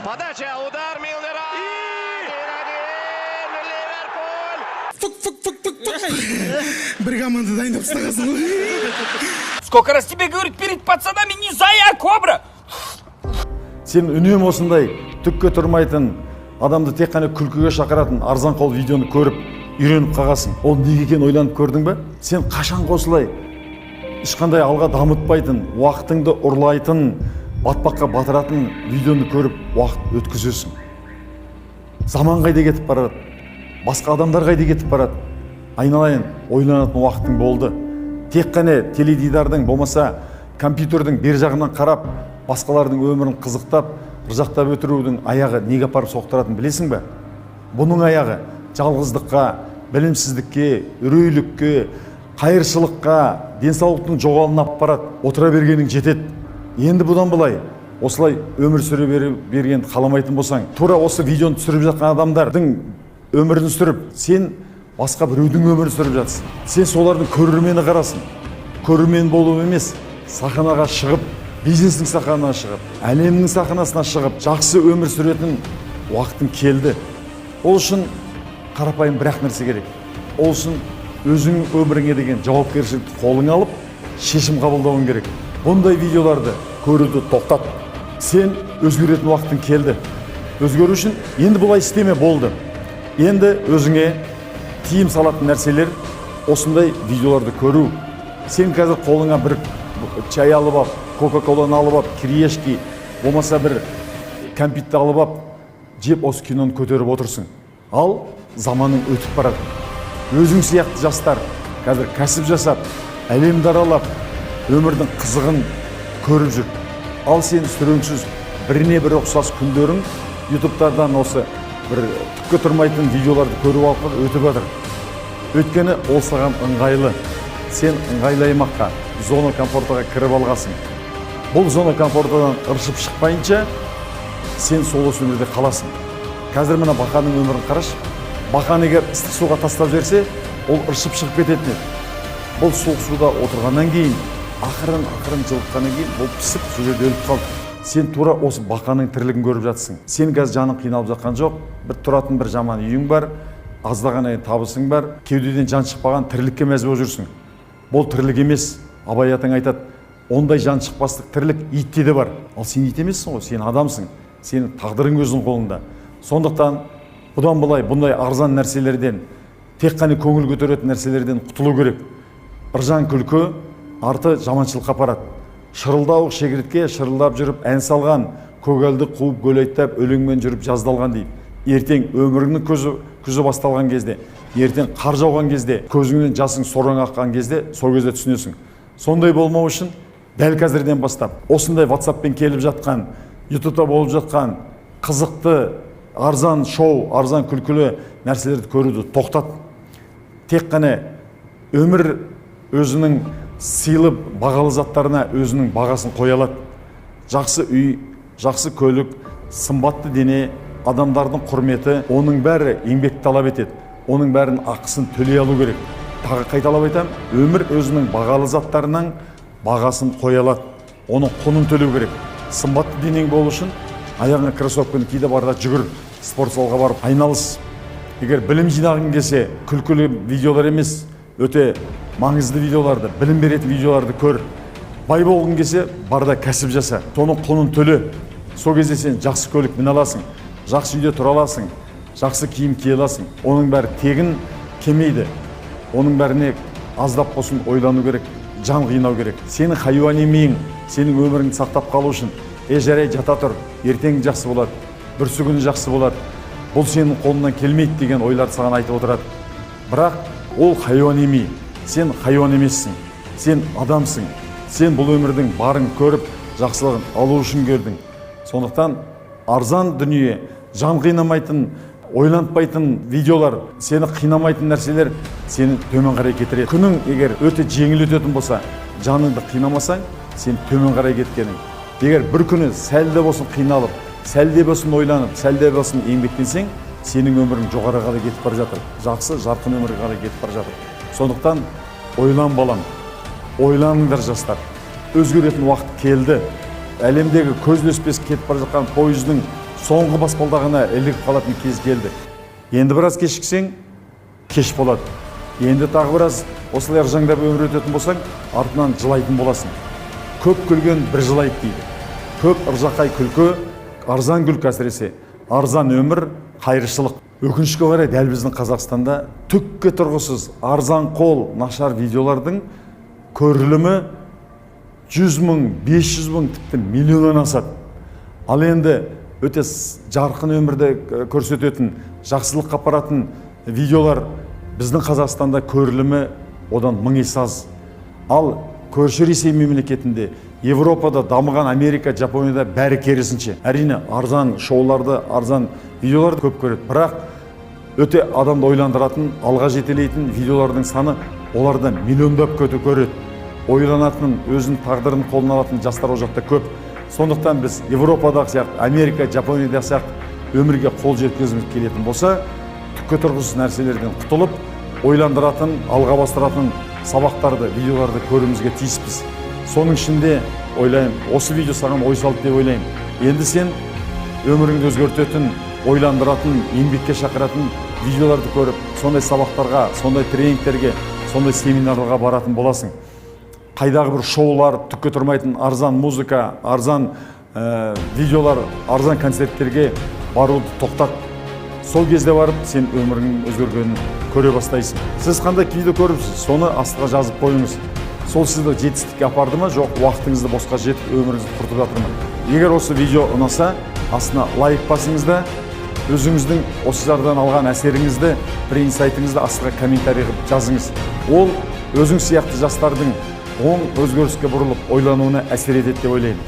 Подача, удар Милнера. Ливерпуль. Бір команда дайындап ұстағасың ғой. Сколько раз тебе говорить перед пацанами, не зая, кобра! Сен үнем осындай түкке тұрмайтын, адамды тек қана күлкіге шақыратын арзан қол видеоны көріп, үйреніп қалғасың. Ол неге екенін ойланып көрдің бе? Сен қашан қосылай ешқандай алға дамытпайтын, уақытыңды ұрлайтын, батпаққа батыратын видеоны көріп уақыт өткізесің. Заман қайда кетіп барады? Басқа адамдар қайда кетіп барады? Айналайын, ойланатын уақытың болды. Тек қана теледидардың болмаса компьютердің бер жағынан қарап, басқалардың өмірін қызықтап, ыржақтап өтірудің аяғы неге апарып соқтыратын білесің бе? Бұның аяғы жалғыздыққа, білімсіздікке, үрейлікке, қайыршылыққа, денсаулықтың жоғалуына апарып барады. Отыра бергенің жетеді. Енді бұдан былай осылай өмір сүре бергенді қаламайтын болсаң, тура осы видеоны түсіріп жатқан адамдардың өмірін сүріп, сен басқа біреудің өмірін сүріп жатсың. Сен солардың көрермені қарасың. Көрермен болу емес, сахнаға шығып, бизнестің сахнасына шығып, әлемнің сахнасына шығып, жақсы өмір сүретін уақытың келді. Ол үшін қарапайым бір-ақ нәрсе керек. Ол үшін өзің өміріңе деген жауапкершілікті қолыңа алып, шешім қабылдауың керек. Бұндай видеоларды көруді тоқтат. Сен өзгеретін уақытың келді. Өзгеру үшін енді бұлай істеме, болды. Енді өзіңе тиым салатын нәрселер осындай видеоларды көру. Сен қазір қолыңа бір чай алып ап, кока-коланы алып ап, кириешки, болмаса бір кәмпитті алып ап, жеп осы киноны көтеріп отырсың. Ал заманың өтіп барады. Өзің сияқты жастар қазір кәсіп жасап, әлемді аралап, өмірдің қызығын көріп жүр. Ал сен сүреңсіз біріне бір ұқсас күндерің ютубтардан осы бір түкке тұрмайтын видеоларды көріп алып өтіп жатыр. Өйткені ол саған ыңғайлы. Сен ыңғайлы аймаққа, зона комфортаға кіріп алғасың. Бұл зона комфортадан ыршып шықпайынша, сен сол осы өмірде қаласың. Қазір мына бақаның өмірін қараш. Бақан егер ыстық суға тастап жерсе, ол ыршып шығып кететін еді. Бұл суық суда отырғаннан кейін, ақырын жылытқаннан кейін, бұл пісіп, сол жерде өліп қалды. Сен тура осы бақаның тірлігін көріп жатсың. Сен қазір жаның қиналып жатқан жоқ, бір тұратын бір жаман үйің бар, аздаған табысың бар, кеудеден жан шықпаған тірлікке мәз болып жүрсің. Бұл тірлік емес. Абай атаң айтады, ондай жан шықпастық тірлік итте де бар. Ал сен ит емессің ғой, сен адамсың. Сенің тағдырың өзің қолыңда. Сондықтан бұдан былай бұндай арзан нәрселерден, тек қана көңіл көтеретін нәрселерден құтылу керек. Ыржаң күлкі арты жаманшылыққа апарады. Шырылдауық шегіртке шырылдап жүріп ән салған, көгалды қуып гөлейттеп өлеңмен жүріп жаздалған дейді. Ертең өміріңнің күзі басталған кезде, ертең қар жауған кезде, көзіңнен жасың сораң аққан кезде, сол кезде түсінесің. Сондай болмау үшін дәл қазірден бастап осындай WhatsAppпен келіп жатқан, YouTube'та болып жатқан қызықты, арзан шоу, арзан күлкілі нәрселерді көруді тоқтат. Тек қана өмір өзінің сыйлы бағалы заттарына өзінің бағасын қоя алады. Жақсы үй, жақсы көлік, сымбатты дене, адамдардың құрметі, оның бәрі еңбек талап етеді. Оның бәрін ақысын төлей алу керек. Тағы қайталап айтам, өмір өзінің бағалы заттарының бағасын қоя алады. Оның құнын төлеу керек. Сымбатты денең болу үшін аяғыңа кроссовканы ки де барда жүгір, спорт залға барып айналыс. Егер білім жинағың келсе, күлкілі видеолар емес, өте маңызды видеоларды, білім беретін видеоларды көр. Бай болғың келсе, барда кәсіп жаса. Соның құнын төле. Сол кезде сен жақсы көлік міне аласың, жақсы үйде тұра аласың, жақсы киім кие аласың. Оның бәрі тегін келмейді. Оның бәріне аздап болсын ойлану керек, жан қинау керек. Сенің хайуани миың, сенің өміріңді сақтап қалу үшін, жарай жата тұр, ертең жақсы болады, бүрсі күні жақсы болады. Бұл сенің қолыңнан келмейді деген ойларды саған айтып отырады. Бірақ ол хайуани ми. Сен хайуан емессің. Сен адамсың. Сен бұл өмірдің барын көріп, жақсылығын алу үшін келдің. Сондықтан арзан дүние, жан қинамайтын, ойланпайтын видеолар, сені қинамайтын нәрселер сені төмен қарай кетіреді. Күнің егер өте жеңіл өтетін болса, жаныңды қинамасаң, сен төмен қарай кеткенің. Егер бір күні сәлде болсын қиналып, сәлде болсын ойланып, сәлде болсын еңбектенсең, сенің өмірің жоғары қарай кетіп бара жатыр. Жақсы, жарқын өмірге қарай кетіп бара жатыр. Сондықтан ойлан балам, ойланыңдар жастар. Өзгеретін уақыт келді. Әлемдегі көз ілеспес кетіп бара жатқан пойыздың соңғы баспалдағына ілігіп қалатын кез келді. Енді біраз кешіксең, кеш болады. Енді тағы біраз осылай ыржаңдап өмір өтетін болсаң, артынан жылайтын боласың. Көп күлген бір жылайды дейді. Көп ыржақай күлкі, арзан күлкі әсіресе, арзан өмір, қайыршылық. Өкінішке қарай дәл біздің Қазақстанда түкке тұрғысыз арзан қол нашар видеолардың көрілімі 100 мың, 500 мың, тіпті миллионнан асады. Ал енді өте жарқын өмірді көрсететін, жақсылыққа апаратын видеолар біздің Қазақстанда көрілімі одан мың есе аз. Ал көрші Ресей мемлекетінде, Европада, дамыған Америка, Жапонияда бәрі керісінше. Әрине, арзан шоуларды, арзан видеоларды көп көреді. Бірақ өте адамды ойландыратын, алға жетелейтін видеолардың саны оларда миллиондап көті көреді. Ойланатын, өзінің тағдырын қолына алатын жастар ол жақта көп. Сондықтан біз Европадағы сияқты, Америка, Жапониядағы сияқты өмірге қол жеткізгіміз келетін болса, түкке тұрғысыз нәрселерден құтылып, ойландыратын, алға бастыратын сабақтарды, видеоларды көруімізге тиіспіз. Соның ішінде ойлаймын, осы видео саған ой салды деп ойлаймын. Енді сен өміріңді өзгертетін, ойландыратын, еңбекке шақыратын видеоларды көріп, сондай сабақтарға, сондай тренингтерге, сондай семинарларға баратын боласың. Қайдағы бір шоулар, түкке тұрмайтын арзан музыка, арзан видеолар, арзан концерттерге баруды тоқтат. Сол кезде барып, сен өміріңнің өзгергенін көре бастайсың. Сіз қандай видео көріпсіз, соны астыға жазып қойыңыз. Сол сізді жетістікке апарды ма, жоқ уақытыңызды босқа жетіп, өміріңізді құртып жатыр ма? Егер осы видео ұнаса, астына лайк басыңыз да, өзіңіздің осы жардан алған әсеріңізді, бір инсайтыңызды астыға комментарий қылып жазыңыз. Ол өзің сияқты жастардың оң өзгеріске бұрылып ойлануына әсер етеді деп ойлаймын.